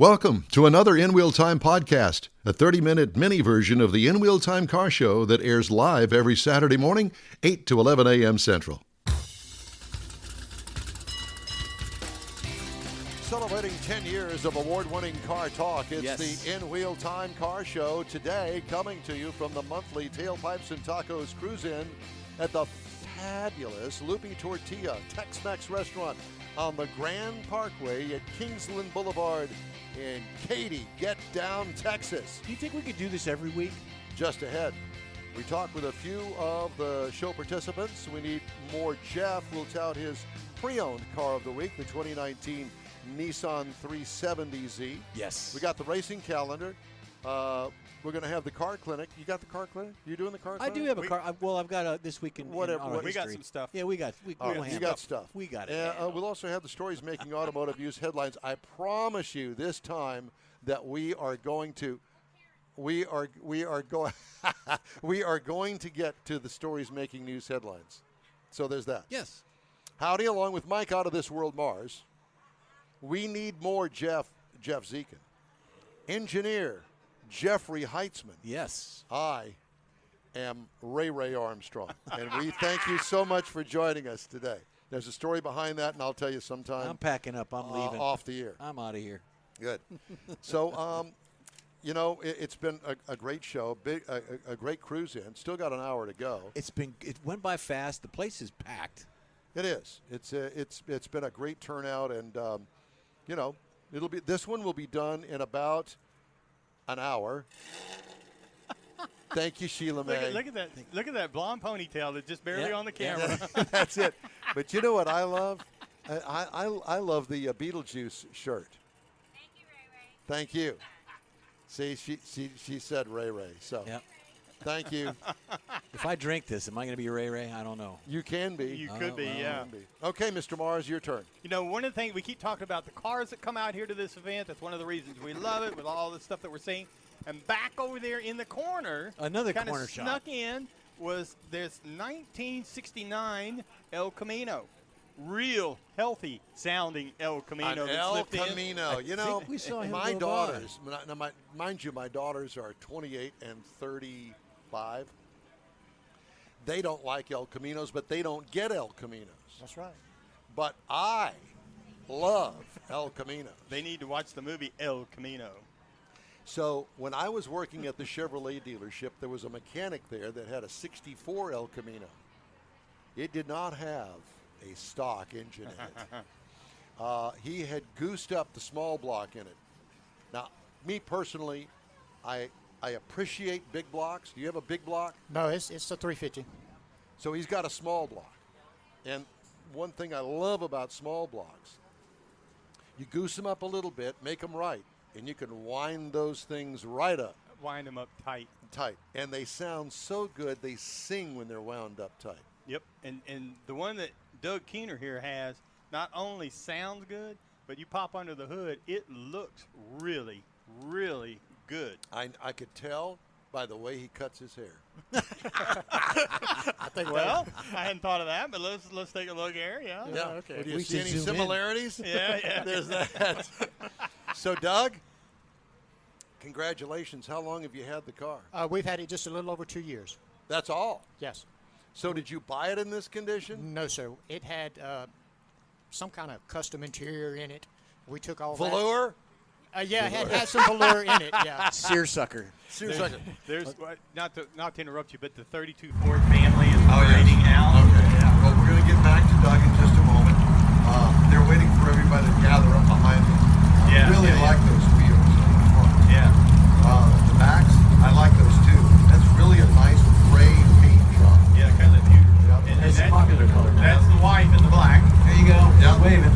Welcome to another In Wheel Time podcast, a 30-minute mini version of the In Wheel Time car show that airs live every Saturday morning, 8 to 11 a.m. Central. Celebrating 10 years of award-winning car talk, it's the In Wheel Time car show. Today, coming to you from the monthly Tailpipes and Tacos Cruise-In at the fabulous Lupi Tortilla Tex-Mex restaurant on the Grand Parkway at Kingsland Boulevard in Katy, Get Down, Texas. Do you think we could do this every week? Just ahead, we talked with a few of the show participants. We need more. Jeff will tout his pre-owned car of the week, the 2019 Nissan 370Z. Yes. We got the racing calendar. We're going to have the car clinic. You got the car clinic? You doing the car clinic? I do have a car. Well, I've got this week in Whatever. in we got some stuff. Yeah, we got. You got stuff. We got it. We'll also have the stories making automotive news headlines. I promise you this time that we are going to get to the stories making news headlines. So there's that. Yes. Howdy, along with Mike out of this world Mars. We need more Jeff Dziekan. Engineer Jeffrey Heitzman. Yes. I am Ray Armstrong, and we thank you so much for joining us today. There's a story behind that, and I'll tell you sometime. I'm packing up. I'm leaving. Off the air. I'm out of here. Good. So, it's been a great show, a great cruise in. Still got an hour to go. It went by fast. The place is packed. It is. It's been a great turnout, and this one will be done in about an hour. Thank you, Sheila May. Look at that blonde ponytail that's just barely on the camera. Yeah. That's it. But you know what I love? I love the Beetlejuice shirt. Thank you, Ray Ray. Thank you. See, she said Ray Ray. So Yep. Thank you. If I drink this, am I going to be Ray Ray? I don't know. You can be. You could be, well. yeah. Okay, Mr. Mars, your turn. You know, one of the things we keep talking about, the cars that come out here to this event, that's one of the reasons we love it with all the stuff that we're seeing. And back over there in the corner, Another kind corner of shop. snuck in, was this 1969 El Camino. Real healthy sounding El Camino. An that El slipped in. Camino. I think we saw him my go daughters, mind you, my daughters are 28 and 35. They don't like El Caminos, but they don't get El Caminos. That's right. But I love El Caminos. They need to watch the movie El Camino. So when I was working at the Chevrolet dealership, there was a mechanic there that had a 64 El Camino. It did not have a stock engine in it. He had goosed up the small block in it. Now, me personally, I appreciate big blocks. Do you have a big block? No, it's a 350. So he's got a small block. And one thing I love about small blocks, you goose them up a little bit, make them right, and you can wind those things right up. Wind them up tight. Tight. And they sound so good, they sing when they're wound up tight. Yep, and the one that Doug Keener here has not only sounds good, but you pop under the hood, it looks really, really good. I could tell by the way he cuts his hair. I hadn't thought of that, but let's take a look here. Yeah. Okay. Well, do you We see should any zoom in. similarities? Yeah. There's that. So, Doug, congratulations. How long have you had the car? We've had it just a little over 2 years. That's all. Yes. So did you buy it in this condition? No, sir. It had some kind of custom interior in it. We took all Velour? that. Yeah, it had some velour in it. Yeah. Seersucker. Seriously. There's not to interrupt you, but the 32 Ford family is riding out. Okay. Yeah. Well, we're going to get back to Doug in just a moment. They're waiting for everybody to gather up behind me. I really like those wheels on the front. Yeah. The backs, I like those too. That's really a nice gray paint job. Yeah, kind of beautiful. Yep. And It's a popular color now. That's the wife in the black. There you go. Yep. Waving.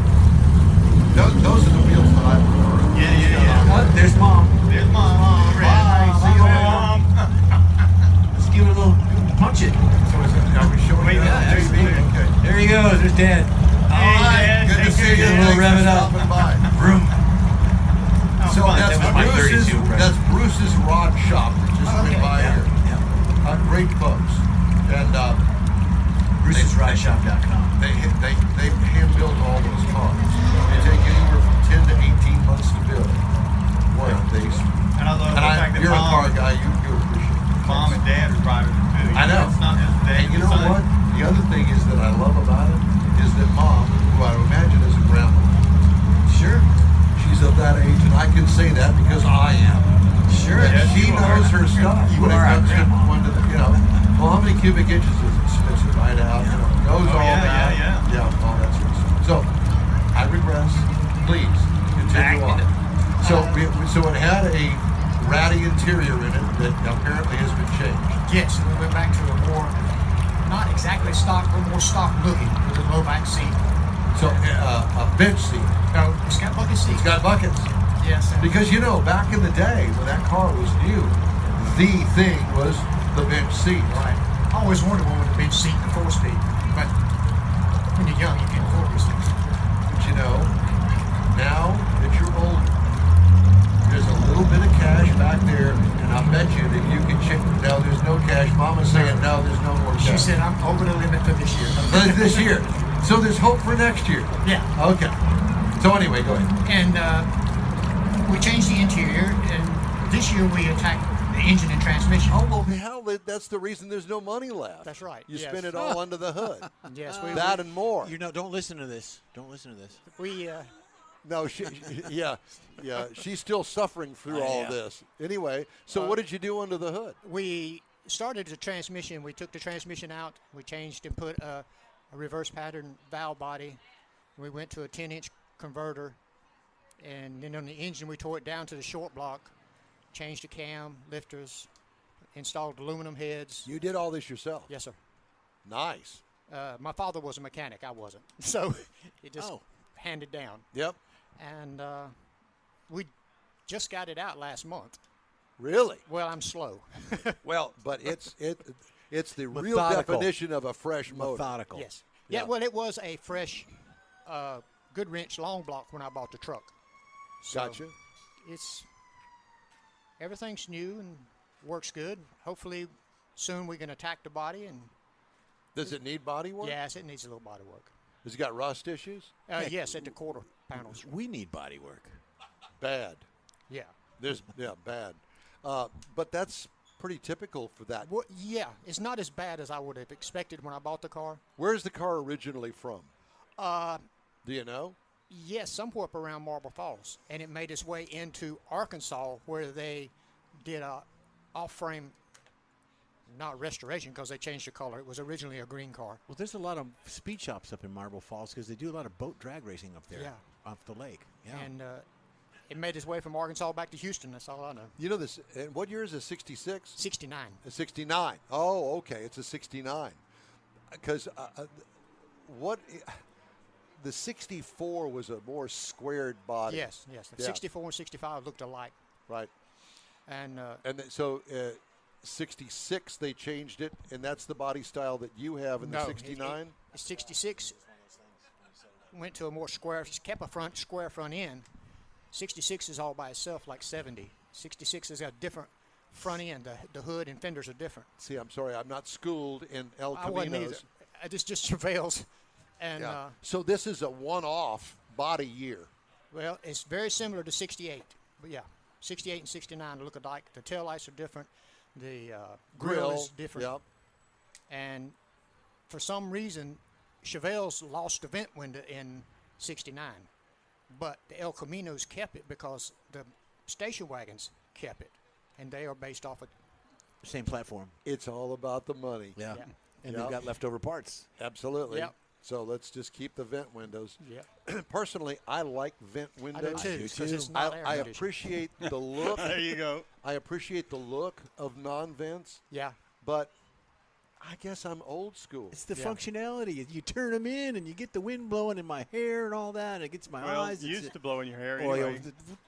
Those are the wheels that I prefer. Yeah. There's Mom. There's Mom. Bye. See you later. Mom. Let's give it a little punch it. So are we showing Wait, you yeah, on TV? absolutely. Okay. There he goes. There's Dad. All right. Dad. Good to Take see you. care, Dad. Thanks Rev for it up. stopping by. Vroom. So fun. That was my 32 impression. that's Bruce's Rod Shop that just went by here. Yeah. Great folks. And Bruce'sRideShop.com. they hand build all those cars. They take anywhere from 10 to 18 months to build. I can say that because I am. Sure. And Yes, she you knows are. her stuff. You when it are a comes to grandma. one to the, well, how many cubic inches is it? Spits it right out. Knows Oh, all yeah, that. yeah. All that sort of stuff. So, I regress. Please continue on. So it had a ratty interior in it that apparently has been changed. Yes, we went back to a more, not exactly stock, but more stock looking with a low back seat. So a bench seat. No, it's got bucket seats. It's got buckets. Yes. and- Because back in the day when that car was new, the thing was the bench seat. Right. I always wondered what would the bench seat and the 4-speed, but when you're young, you can afford these things. But now that you're older, there's a little bit of cash back there, and I bet you that you can check. No, there's no cash. Mama's saying no, there's no more cash. She said, I'm over the limit for this year. This year. So there's hope for next year. Yeah. Okay. So anyway, go ahead. And we changed the interior, and this year we attacked the engine and transmission. Oh, well, hell, that's the reason there's no money left. That's right, You yes. spin it all under the hood. Yes, That and more. Don't listen to this. Don't listen to this. we No, yeah, she's still suffering through all Yeah. this. Anyway, so what did you do under the hood? we started the transmission. We took the transmission out. We changed and put a reverse pattern valve body. We went to a 10-inch converter, and then on the engine we tore it down to the short block, changed the cam, lifters, installed aluminum heads. You did all this yourself. Yes, sir. Nice. My father was a mechanic. I wasn't. So it just Oh. handed down. Yep. And we just got it out last month. Really? Well, I'm slow. Well, but it's the real Methodical. definition of a fresh motor. Methodical. Yes. Yeah. Yeah, well, it was a fresh good wrench long block when I bought the truck. So Gotcha. It's everything's new and works good. Hopefully soon we can attack the body, and Does it need body work? yes, it needs a little body work. Has it got rust issues? Yes, at the quarter panels. We need body work. Bad. Yeah. Bad. But that's pretty typical for that. Well, yeah, it's not as bad as I would have expected when I bought the car. Where's the car originally from? Do you know? Yes, somewhere up around Marble Falls, and it made its way into Arkansas, where they did a off-frame, not restoration because they changed the color. It was originally a green car. Well, there's a lot of speed shops up in Marble Falls because they do a lot of boat drag racing up there. Yeah. Off the lake. Yeah. And it made its way from Arkansas back to Houston. That's all I know. You know this. And what year is it? 66? 69. A 69. Oh, okay. It's a 69. Because the 64 was a more squared body. Yes. The Yeah. 64 and 65 looked alike. Right. And So 66 they changed it, and that's the body style that you have in the 69. 66 went to a more square, kept a square front end. 66 is all by itself like 70. 66 has got a different front end. The hood and fenders are different. See, I'm sorry, I'm not schooled in El I wasn't either. Caminos. It's just Chevelle's. And, Yeah. So this is a one-off body year. well, it's very similar to 68. But, yeah, 68 and 69 look alike. The taillights are different. The grill is different. Yep. And for some reason, Chevelle's lost the vent window in 69. But the El Caminos kept it because the station wagons kept it. And they are based off of, Same platform. It's all about the money. Yeah. Yeah. And Yeah. they've got leftover parts. Absolutely. Yep. So let's just keep the vent windows. yeah. Personally, I like vent I windows. do too. do 'Cause too. it's not air I conditioned. appreciate the look. There you go. I appreciate the look of non-vents, Yeah. but I guess I'm old school. It's the Yeah. functionality. You turn them in and you get the wind blowing in my hair and all that. And it gets my Well, eyes. It's- used to blow in your hair Well, anyway.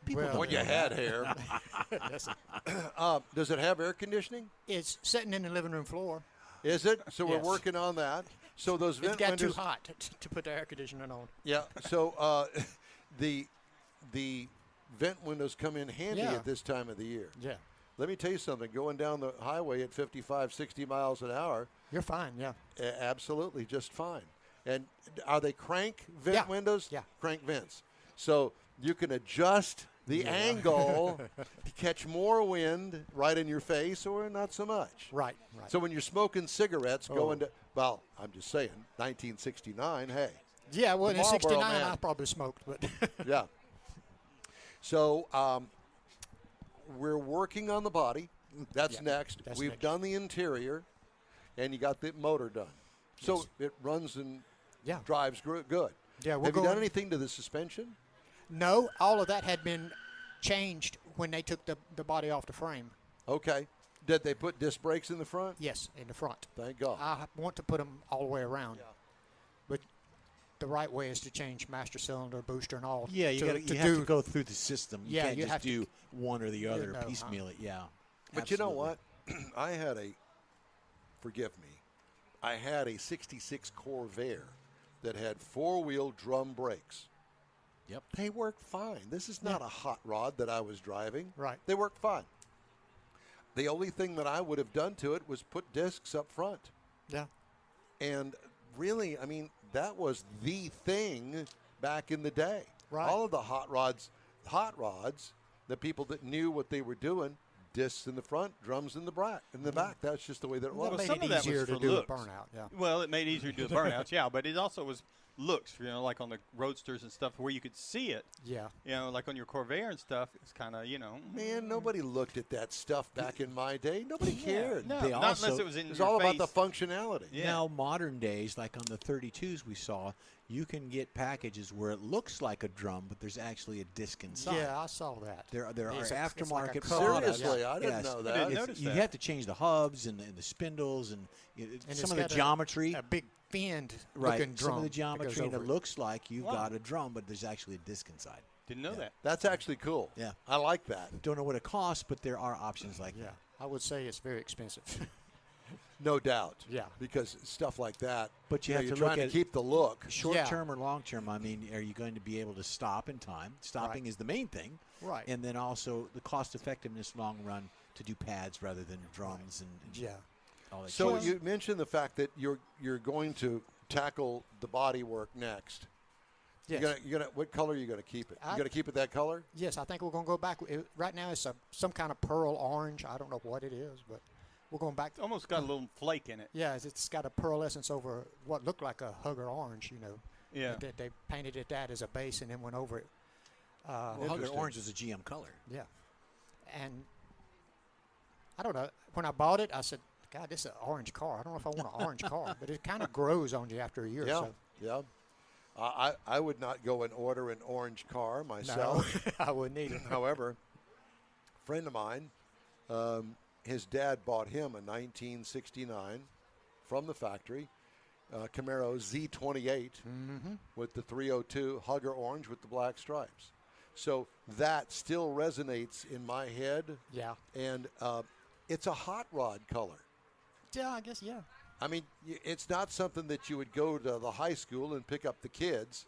people Well, don't When you know had that. hair. Yes, Does it have air conditioning? it's sitting in the living room floor. Is it? So we're Yes. working on that. So those It vent got windows. too hot to put the air conditioner on. Yeah. So the vent windows come in handy Yeah. at this time of the year. Yeah. Let me tell you something. Going down the highway at 55, 60 miles an hour, You're fine, yeah. absolutely just fine. And are they crank vent Yeah. windows? Yeah. Crank vents. So you can adjust the angle to catch more wind right in your face or not so much. Right. So when you're smoking cigarettes going to, well, I'm just saying, 1969, hey. Yeah, well, in Marlboro 69 Man. I probably smoked, but Yeah. So we're working on the body. That's next. that's We've next. done the interior, and you got the motor done. So it runs and Yeah. drives good. Yeah, we're Have you done going- anything to the suspension? No, all of that had been changed when they took the body off the frame. Okay. Did they put disc brakes in the front? Yes, in the front. Thank God. I want to put them all the way around. But the right way is to change master cylinder, booster, and all. Yeah, you to, got you have to go through the system. You Yeah, can't you just have to- do one or the other, no, piecemeal it. Yeah. But you know Absolutely. what? I had forgive me, I had a 66 Corvair that had four-wheel drum brakes. Yep. They worked fine. This is not a hot rod that I was driving. Right. They worked fine. The only thing that I would have done to it was put discs up front. Yeah. And really, I mean, that was the thing back in the day. Right. All of the hot rods, the people that knew what they were doing, discs in the front, drums in the back. That's just the way that it was. That made some it of that easier was to for do looks. a burnout. Yeah. Well, it made it easier to do the burnouts, yeah, but it also was looks, like on the Roadsters and stuff where you could see it. Yeah. Like on your Corvair and stuff, it's kind of, Man, nobody looked at that stuff back in my day. Nobody cared. No, They not also- unless it was in It's your all face. about the functionality. Yeah. Now, modern days, like on the 32s we saw, you can get packages where it looks like a drum, but there's actually a disc inside. Yeah, I saw that. There are It's like a aftermarket cut. products. Seriously, I didn't Yes. know I that. didn't It's- notice you that. have to change the hubs and the spindles and And some it's of the got geometry. A big finned Right. looking drum. Some of the that goes geometry, and it over it. looks like you've Wow. got a drum, but there's actually a disc inside. Didn't know that. That's actually cool. Yeah. I like that. Don't know what it costs, but there are options like Yeah. that. I would say it's very expensive. No doubt. Yeah. Because stuff like that, But you know, have you're to look trying at to keep the look. Short Yeah. term or long term, I mean, are you going to be able to stop in time? Stopping is the main thing. Right. And then also the cost effectiveness long run to do pads rather than drums and Yeah. all that. So jazz. you mentioned the fact that you're going to tackle the body work next. Yes. You're gonna what color are you gonna keep it? You I- gonna keep it that color? Yes, I think we're going to go back. Right now it's some kind of pearl orange. I don't know what it is, but we're going back. It's almost got a little flake in it. Yeah, it's got a pearlescence over what looked like a hugger orange, Yeah. They painted it that as a base and then went over it. Well, Hugger Interesting. Orange is a GM color. Yeah. And I don't know. When I bought it, I said, God, this is an orange car. I don't know if I want an orange car, but it kind of grows on you after a year Yeah. or so. Yeah. I would not go and order an orange car myself. No, I wouldn't either. However, a friend of mine, his dad bought him a 1969 from the factory Camaro Z28 with the 302 Hugger orange with the black stripes. So that still resonates in my head, Yeah. and it's a hot rod color. Yeah, I guess, yeah. I mean, it's not something that you would go to the high school and pick up the kids.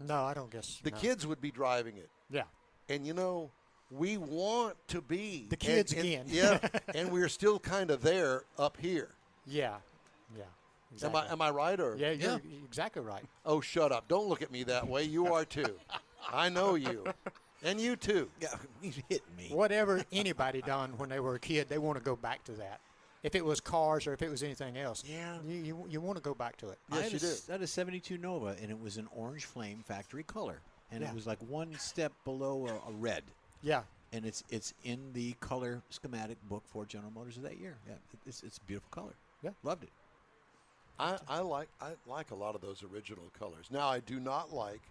No, I don't guess. The no. kids would be driving it. Yeah. And, we want to be. The kids and, again. Yeah. And we're still kind of there up here. Yeah. Yeah. Exactly. Am I right? Or Yeah, you're exactly right. Oh, shut up. Don't look at me that way. You are too. I know you. And you too. Yeah, he's hitting me. Whatever anybody done when they were a kid, they want to go back to that. If it was cars or if it was anything else, Yeah. you want to go back to it. Yes, you do. I had a 72 Nova, and it was an orange flame factory color. And Yeah. it was like one step below a red. Yeah. And it's in the color schematic book for General Motors of that year. Yeah, it's a beautiful color. Yeah. Loved it. I like a lot of those original colors. Now, I do not like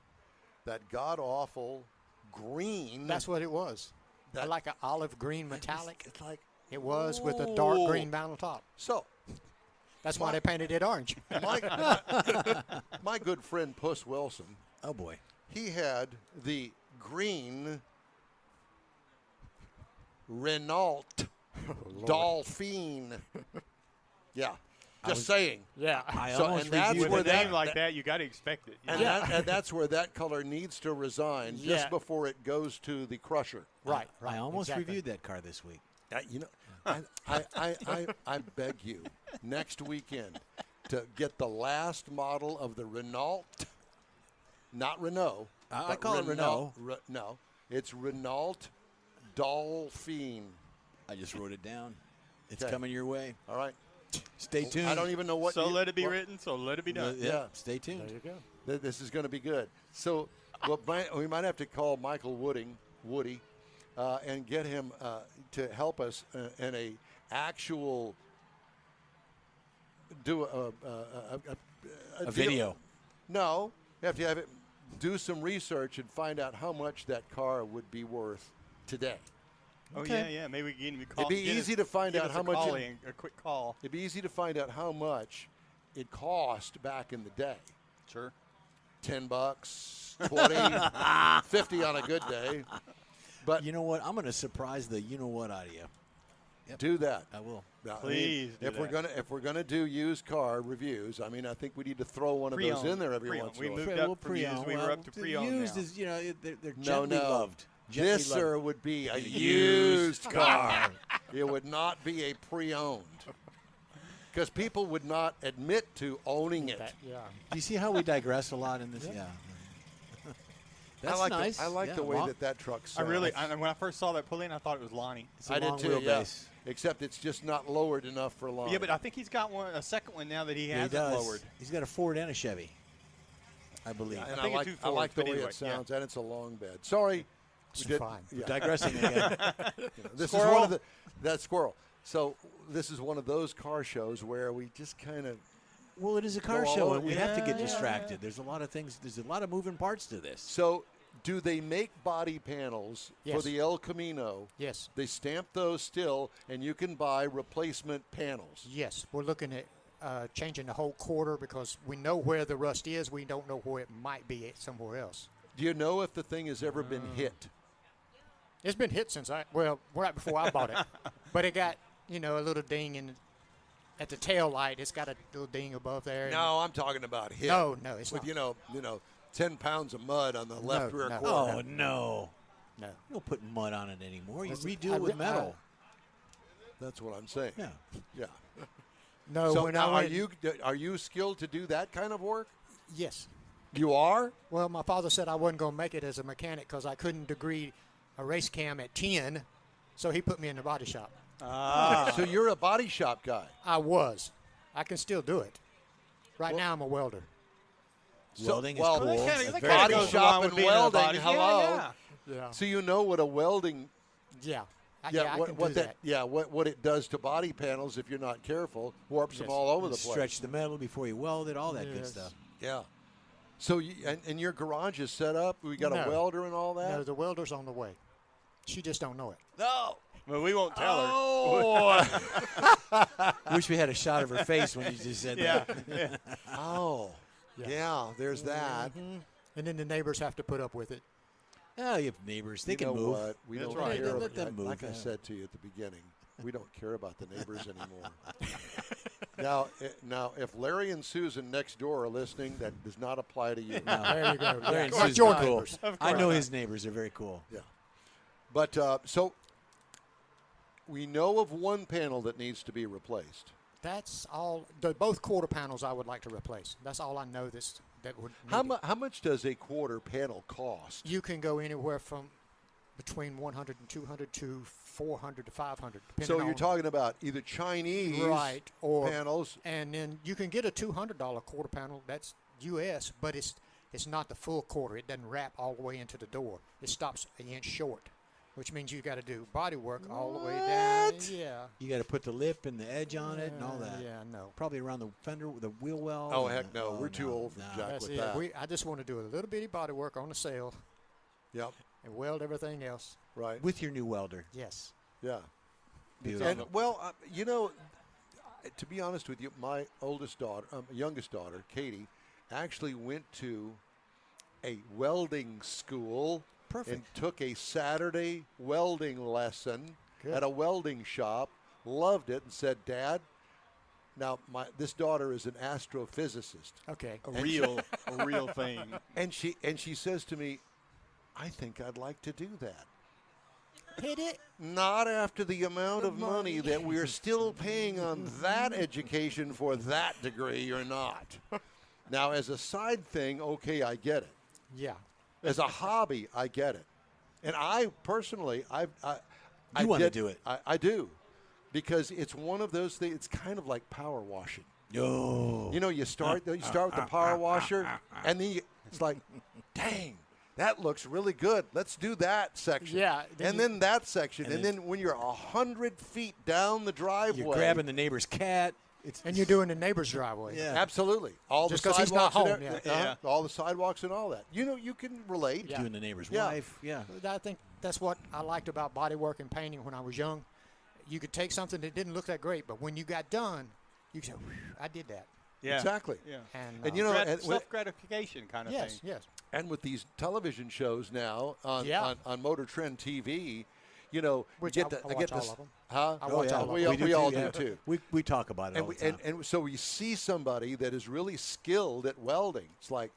that god-awful green. That's what it was. That- Like an olive green metallic. It's like, It was with a dark Ooh. green down the top. So, That's why they painted it orange. my good friend Puss Wilson, Oh, boy. he had the green Renault Dolphin. Yeah, just saying. Yeah. I So, almost and that's reviewed where With a that- name like that, you got to expect it. And, and that's where that color needs to resign Yeah. just before it goes to the crusher. Right. I almost exactly. reviewed that car this week. I beg you, next weekend, to get the last model of the Renault, not Renault. I but call it Renault. No, it's Renault Dolphin. I just wrote it down. It's Okay. coming your way. All right. Stay tuned. I don't even know what. So you- let it be what- written, so let it be done. Yeah. Stay tuned. There you go. This is going to be good. So Well, we might have to call Michael Woody, and get him to help us in a actual do A video. No, you have to have it. Do some research and find out how much that car would be worth today. Oh Okay. yeah. Maybe we can even call. It'd be get easy us- to find give out us how a much call it- in, a quick call. It'd be easy to find out how much it cost back in the day. Sure. $10, 20, 50 on a good day. But You know what? I'm going to surprise the you-know-what out of you. do that. I will. Now, Please do if we're gonna do used car reviews, I mean, I think we need to throw one of those Pre-owned. in there every Pre-owned. once We in a while. moved up from used. We were up to pre-owned Used now. is, they're No, gently no. loved. Gently This, loved. sir, would be a Used used car. It would not be a pre-owned. Because people would not admit to owning it. Yeah. Do you see how we digress a lot in this? Yeah. That's nice. I like Yeah, the way long- that truck I sounds. really, when I first saw that pull in, I thought it was Lonnie. It's a I did long too, yeah. wheelbase. Except it's just not lowered enough for long. Yeah, but I think he's got a second one now that he Yeah, he hasn't does. lowered. He's got a Ford and a Chevy, I believe. And I think it's two I like Fords, the but way anyway, it sounds, and it's a long bed. Sorry, It's we did- fine. yeah. Digressing again. This Squirrel. is one of the that squirrel. So this is one of those car shows where we just kind of Well, it is a car Go all show, over- and we have to get Yeah. distracted. There's a lot of things. There's a lot of moving parts to this. So, do they make body panels for Yes. the El Camino? Yes. They stamp those still, and you can buy replacement panels. Yes. We're looking at changing the whole quarter because we know where the rust is. We don't know where it might be at somewhere else. Do you know if the thing has ever been hit? It's been hit since right before I bought it. But it got, a little ding at the tail light. It's got a little ding above there. No, I'm talking about hit. No, it's with not. 10 pounds of mud on the left rear no. quarter. Oh no! No. You don't put mud on it anymore. You Listen, redo it with metal. That's what I'm saying. Yeah. Yeah. No, So when now, I are you skilled to do that kind of work? Yes. You are. Well, my father said I wasn't going to make it as a mechanic because I couldn't degree a race cam at 10, so he put me in the body shop. So you're a body shop guy. I was. I can still do it. Right now, I'm a welder. Welding well, is cool. that kinda- That's that very body kinda cool. goes shop along with and being in a welding, body- hello. Yeah. Yeah. So you know what a welding Yeah. I can what do that. Yeah, what it does to body panels if you're not careful, warps them Yes. all over the You place. stretch the metal before you weld it, all that good Yes. stuff. Yeah. So and your garage is set up. We got a No. welder and all that. No, the welder's on the way. She just don't know it. No. Well, we won't tell her. Oh. Wish we had a shot of her face when you just said Yeah. that. Oh. Yeah. There's that. And then the neighbors have to put up with it. Oh, you have neighbors. They You can know move. what? We That's don't right. care. Let about, them move, like I yeah. said to you at the beginning, we don't care about the neighbors anymore. Now, if Larry and Susan next door are listening, that does not apply to you. There you go. Larry and Or Susan your are cool. neighbors. I know his neighbors are very cool. Yeah. But so we know of one panel that needs to be replaced. That's all. Both quarter panels I would like to replace. That's all I know that would. How much does a quarter panel cost? You can go anywhere from between 100 and 200 to 400 to 500. So depending you're on- talking about either Chinese right or panels. and then you can get a $200 quarter panel. That's U.S., but it's not the full quarter. It doesn't wrap all the way into the door. It stops an inch short, which means you got to do body work all the way down. Yeah. You got to put the lip and the edge on it and all that. Yeah, no. Probably around the fender, the wheel well. Oh, and heck no. We're too old for no. jack That's with it. that. I just want to do a little bitty body work on the sail Yep. and weld everything else. Right. With your new welder. Yes. Yeah. Beautiful. And well, to be honest with you, my youngest daughter, Katie, actually went to a welding school Perfect. and took a Saturday welding lesson Good. at a welding shop. Loved it and said, "Dad, now this daughter is an astrophysicist, Okay. A real thing. and she says to me, I think I'd like to do that." Hit it. Not after the amount of money that we're still paying on that education for that degree, you're not. Now, as a side thing, okay, I get it. Yeah. As a hobby, I get it. And I personally, I wanna do it. I do, because it's one of those things. It's kind of like power washing. Oh. You know, you start with the power washer, and then it's like, dang, that looks really good. Let's do that section. Yeah, And then that section. And then when you're 100 feet down the driveway. You're grabbing the neighbor's cat. And you're doing the neighbor's driveway. Yeah. Absolutely. All Just the 'cause he's not sidewalks home, and yeah. all the sidewalks and all that. You can relate. Yeah. Doing the neighbor's Yeah. wife. Yeah. I think that's what I liked about body work and painting when I was young. You could take something that didn't look that great, but when you got done, you could say, I did that. Yeah. Exactly. Yeah. And you know, and with- self-gratification kind of Yes, thing. yes. And with these television shows now on Yeah. on Motor Trend TV, you know, Which you get I to, watch get this, all of them. huh? I watch all of we them. all, do we all too, yeah. do too. We talk about it all the time. And so you see somebody that is really skilled at welding. It's like,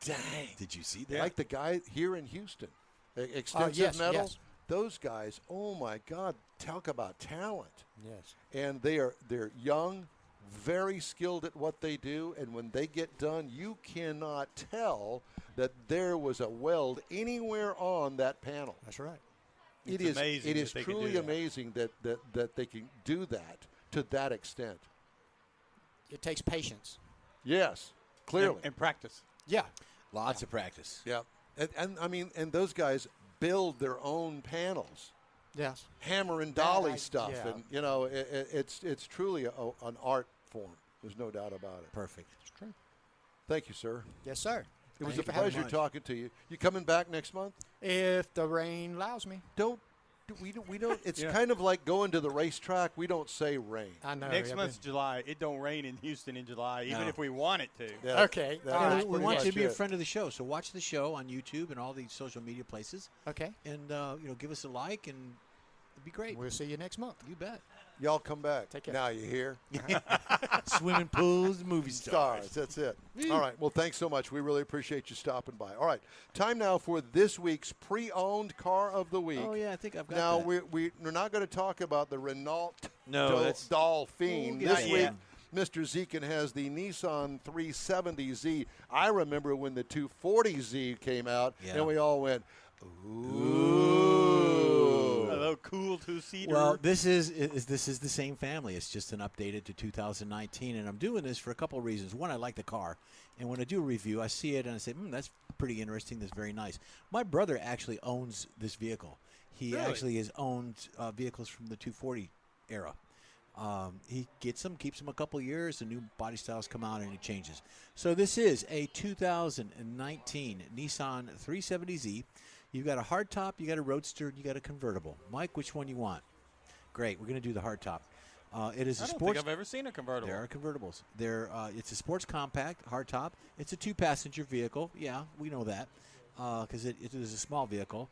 dang. Did you see that? Like the guy here in Houston, Extensive yes, Metal. yes. Those guys, oh my God, talk about talent. Yes. And they're young, very skilled at what they do, and when they get done, you cannot tell that there was a weld anywhere on that panel. That's right. It It's is amazing it that is they can do truly that. amazing that they can do that to that extent. It takes patience. Yes, clearly. And practice. Yeah. Lots of practice. Yeah, and I mean, and those guys build their own panels, Yes. hammer and dolly I- stuff, yeah. and you know, it's truly an art form. There's no doubt about it. Perfect. It's true. Thank you, sir. Yes, sir. It was Thank a you very pleasure much. talking to you. You coming back next month? If the rain allows me. We don't. It's Yeah. kind of like going to the racetrack. We don't say rain. I know. Next yeah, month's July. It don't rain in Houston in July, even No. if we want it to. Yeah, Okay. that All is right. We pretty want you to much be a it. friend of the show, so watch the show on YouTube and all the social media places, Okay. and give us a like, and it'd be great. We'll see you next month. You bet. Y'all come back. Take care. Now you hear? Swimming pools, movie stars. That's it. All right. Well, thanks so much. We really appreciate you stopping by. All right. Time now for this week's pre-owned car of the week. Oh yeah, I think I've got Now that. we're not going to talk about the Renault No, that's- Dolphin We'll get this to week. that. Mr. Dziekan has the Nissan 370Z. I remember when the 240Z came out, Yeah. and we all went, ooh. A little cool two-seater. Well, this is the same family. It's just an updated to 2019, and I'm doing this for a couple of reasons. One, I like the car, and when I do a review, I see it and I say, that's pretty interesting. That's very nice. My brother actually owns this vehicle. He Really? actually has owned vehicles from the 240 era. He gets them, keeps them a couple of years. The new body styles come out, and he changes. So this is a 2019 Nissan 370Z. You've got a hardtop, you got a roadster, and you got a convertible. Mike, which one you want? Great, we're going to do the hardtop. It is a I don't sports. think I've ever seen a convertible. There are convertibles. It's a sports compact hardtop. It's a two-passenger vehicle. Yeah, we know that because it is a small vehicle.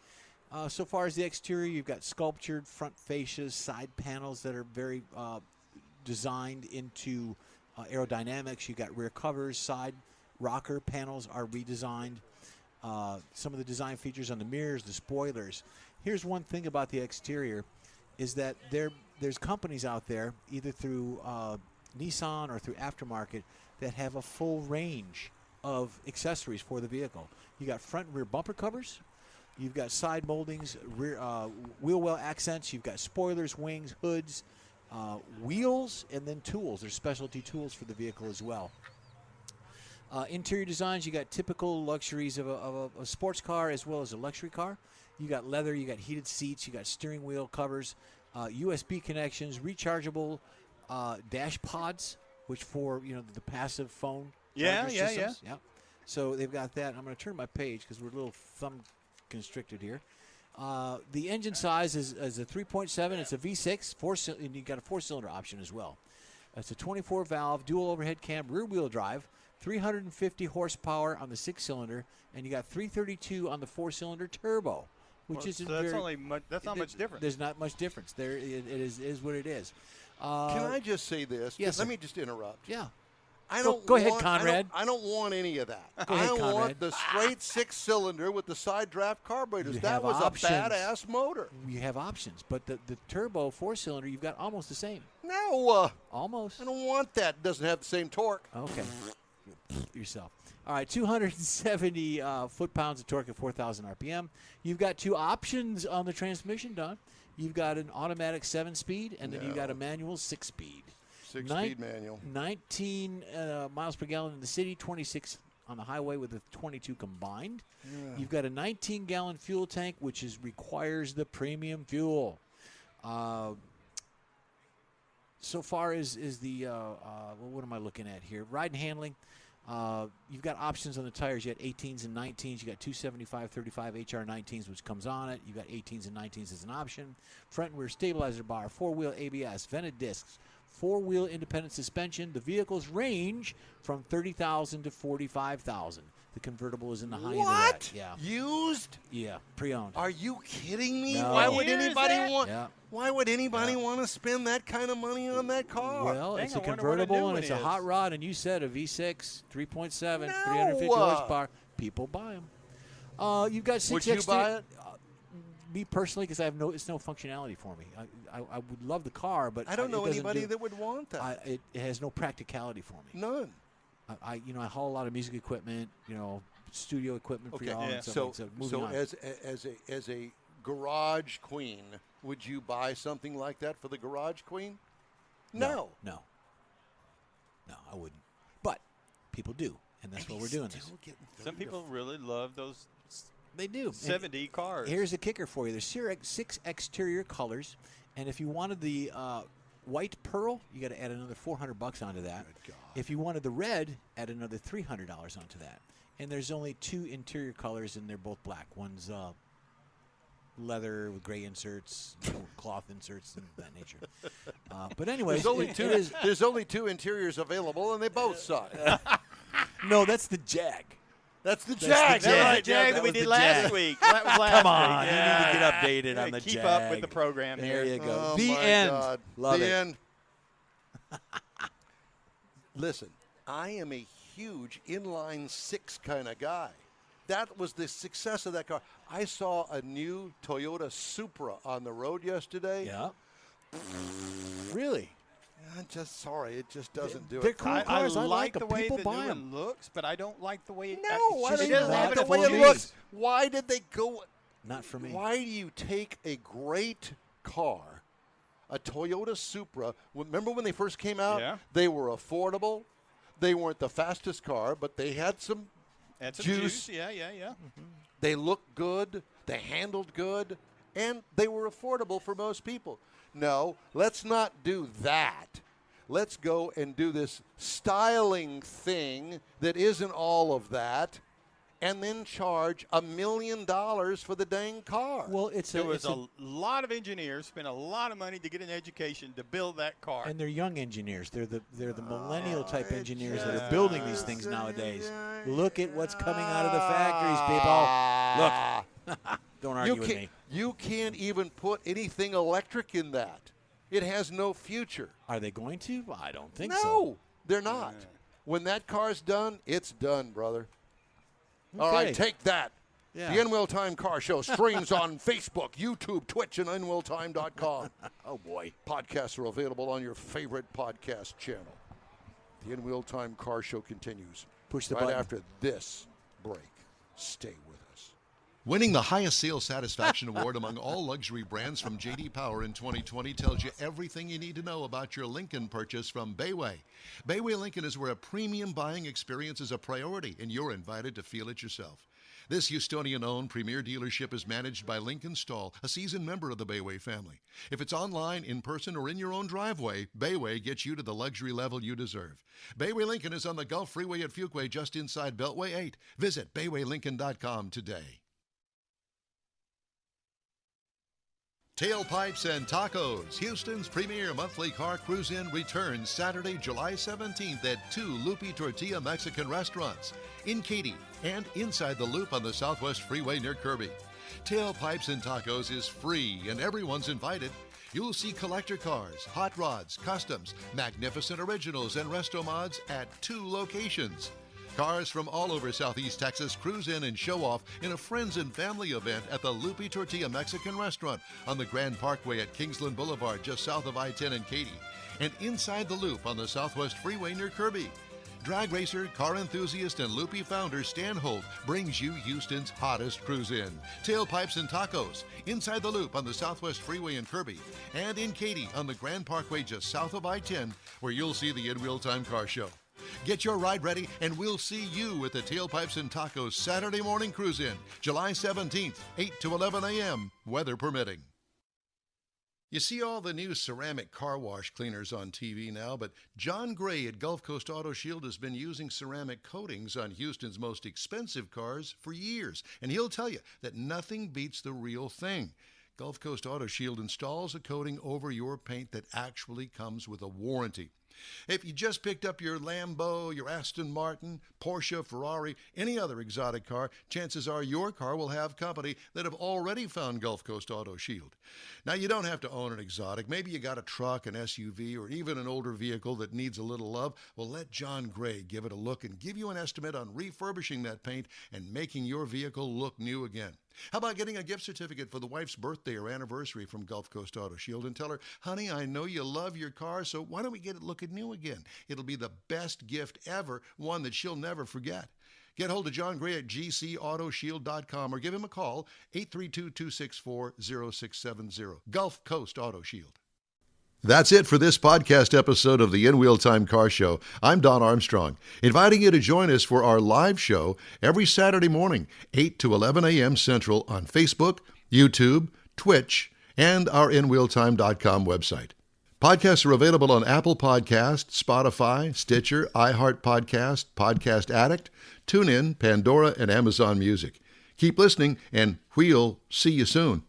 So far as the exterior, you've got sculptured front fascias, side panels that are very designed into aerodynamics. You've got rear covers, side rocker panels are redesigned. Some of the design features on the mirrors, the spoilers. Here's one thing about the exterior is that there's companies out there, either through Nissan or through aftermarket, that have a full range of accessories for the vehicle. You got front and rear bumper covers. You've got side moldings, rear wheel well accents. You've got spoilers, wings, hoods, wheels, and then tools. There's specialty tools for the vehicle as well. Interior designs, you got typical luxuries of a sports car as well as a luxury car. You got leather, you got heated seats, you got steering wheel covers, USB connections, rechargeable dash pods, which for the passive phone. Yeah, charger yeah, systems. Yeah. So they've got that. I'm going to turn my page because we're a little thumb constricted here. The engine size is a 3.7. It's a V6, and you got a 4-cylinder option as well. It's a 24-valve dual overhead cam rear wheel drive. 350 horsepower on the 6-cylinder, and you got 332 on the 4-cylinder turbo, which isn't so that's very. that's not much different. There's not much difference. There, it is what it is. Can I just say this? yes, Let sir. me just interrupt. Yeah. I Go- don't go ahead, want- Conrad. I don't want any of that. Go ahead, I Conrad. want the straight 6-cylinder with the side draft carburetors. You That have was options. a badass motor. You have options, but the turbo 4-cylinder, you've got almost the same. No, Almost. I don't want that. It doesn't have the same torque. Okay. Yourself. All right, 270 foot-pounds of torque at 4,000 RPM. You've got two options on the transmission, Don. You've got an automatic 7-speed, and then you've got a manual 6-speed. 6-speed manual. 19 miles per gallon in the city, 26 on the highway with a 22 combined. You've got a 19-gallon fuel tank, which requires the premium fuel. So far as the what am I looking at here? Ride and handling. You've got options on the tires. You got 18s and 19s. You got 275, 35 HR 19s, which comes on it. You got 18s and 19s as an option. Front and rear stabilizer bar, 4-wheel ABS, vented discs, 4-wheel independent suspension. The vehicles range from $30,000 to $45,000. The convertible is in the high end of that. Yeah. Used? Yeah, pre-owned. Are you kidding me? No. Why would Year is anybody that? want? Yeah. Why would anybody want to spend that kind of money on that car? Well, Dang, it's I a wonder what a new convertible and one it's a is. hot rod, and you said a V6, 3.7, No. 350 horsepower. People buy them. You've got 6 Would you buy it? Me personally, because it's no functionality for me. I would love the car, but I don't know it doesn't anybody that would want that. It has no practicality for me. None. I haul a lot of music equipment, studio equipment for y'all and stuff So, like that. Moving on. as a garage queen, would you buy something like that for the garage queen? No. No, I wouldn't. But people do, and that's why we're doing this. Some people really love those They do. 70 cars. Here's a kicker for you. There's 6 exterior colors, and if you wanted the white pearl, you got to add another $400 onto that. Good God. If you wanted the red, add another $300 onto that. And there's only 2 interior colors, and they're both black. One's leather with gray inserts, cloth inserts, and that nature. But anyways, there's only 2 interiors available, and they both suck. No, that's the Jag. That's the the Jag. Jag. Right, the Jag that we was did the last Jag. week. That was last Come on, week. you need to get updated Yeah, on the keep Jag. up with the program There here. you go. Oh, The my end. God. Love the it. end. Listen, I am a huge inline 6 kind of guy. That was the success of that car. I saw a new Toyota Supra on the road yesterday. Yeah. Really? I'm just sorry, it just doesn't do They're it. cool I cars. I like them. the way People the buy new them. one looks, but I don't like the way it No, it's I just- don't It doesn't like have the it way for it me. looks. Why did they go? Not for me. Why do you take a great car, a Toyota Supra? Remember when they first came out? Yeah. They were affordable. They weren't the fastest car, but they had some That's some juice. Yeah. They looked good. They handled good. And they were affordable for most people. No, let's not do that. Let's go and do this styling thing that isn't all of that and then charge $1 million for the dang car. Well, it's There was it's a lot of engineers spent a lot of money to get an education to build that car. and they're young engineers. They're the millennial type engineers that are building these things nowadays. Look at what's coming out of the factories, people. Look. Don't argue with me. You can't even put anything electric in that. It has no future. Are they going to? I don't think No, so. they're not. When that car's done, it's done, brother. All right, Okay. take that. Yeah. The N-Will Time Car Show streams on Facebook, YouTube, Twitch, and nwilltime.com. Oh, boy. Podcasts are available on your favorite podcast channel. The N-Will Time Car Show continues Push the right button. after this break. Stay with us. Winning the highest sales satisfaction award among all luxury brands from J.D. Power in 2020 tells you everything you need to know about your Lincoln purchase from Bayway. Bayway Lincoln is where a premium buying experience is a priority, and you're invited to feel it yourself. This Houstonian-owned premier dealership is managed by Lincoln Stahl, a seasoned member of the Bayway family. If it's online, in person, or in your own driveway, Bayway gets you to the luxury level you deserve. Bayway Lincoln is on the Gulf Freeway at Fuquay, just inside Beltway 8. Visit BaywayLincoln.com today. Tailpipes and Tacos, Houston's premier monthly car cruise-in, returns Saturday, July 17th at 2 Loopy Tortilla Mexican restaurants in Katy and inside the Loop on the Southwest Freeway near Kirby. Tailpipes and Tacos is free and everyone's invited. You'll see collector cars, hot rods, customs, magnificent originals, and resto mods at 2 locations. Cars from all over Southeast Texas cruise in and show off in a friends and family event at the Loopy Tortilla Mexican Restaurant on the Grand Parkway at Kingsland Boulevard, just south of I-10 in Katy, and inside the Loop on the Southwest Freeway near Kirby. Drag racer, car enthusiast, and Loopy founder Stan Holt brings you Houston's hottest cruise-in. Tailpipes and Tacos, inside the Loop on the Southwest Freeway in Kirby, and in Katy on the Grand Parkway just south of I-10, where you'll see the In Real Time Car Show. Get your ride ready, and we'll see you at the Tailpipes and Tacos Saturday morning cruise-in, July 17th, 8 to 11 a.m., weather permitting. You see all the new ceramic car wash cleaners on TV now, but John Gray at Gulf Coast Auto Shield has been using ceramic coatings on Houston's most expensive cars for years, and he'll tell you that nothing beats the real thing. Gulf Coast Auto Shield installs a coating over your paint that actually comes with a warranty. If you just picked up your Lambo, your Aston Martin, Porsche, Ferrari, any other exotic car, chances are your car will have company that have already found Gulf Coast Auto Shield. Now, you don't have to own an exotic. Maybe you got a truck, an SUV, or even an older vehicle that needs a little love. Well, let John Gray give it a look and give you an estimate on refurbishing that paint and making your vehicle look new again. How about getting a gift certificate for the wife's birthday or anniversary from Gulf Coast Auto Shield and tell her, honey, I know you love your car, so why don't we get it looking new again? It'll be the best gift ever, one that she'll never forget. Get hold of John Gray at gcautoshield.com or give him a call, 832-264-0670. Gulf Coast Auto Shield. That's it for this podcast episode of the In Wheel Time Car Show. I'm Don Armstrong, inviting you to join us for our live show every Saturday morning, 8 to 11 a.m. Central on Facebook, YouTube, Twitch, and our InWheelTime.com website. Podcasts are available on Apple Podcasts, Spotify, Stitcher, iHeart Podcast, Podcast Addict, TuneIn, Pandora, and Amazon Music. Keep listening, and we'll see you soon.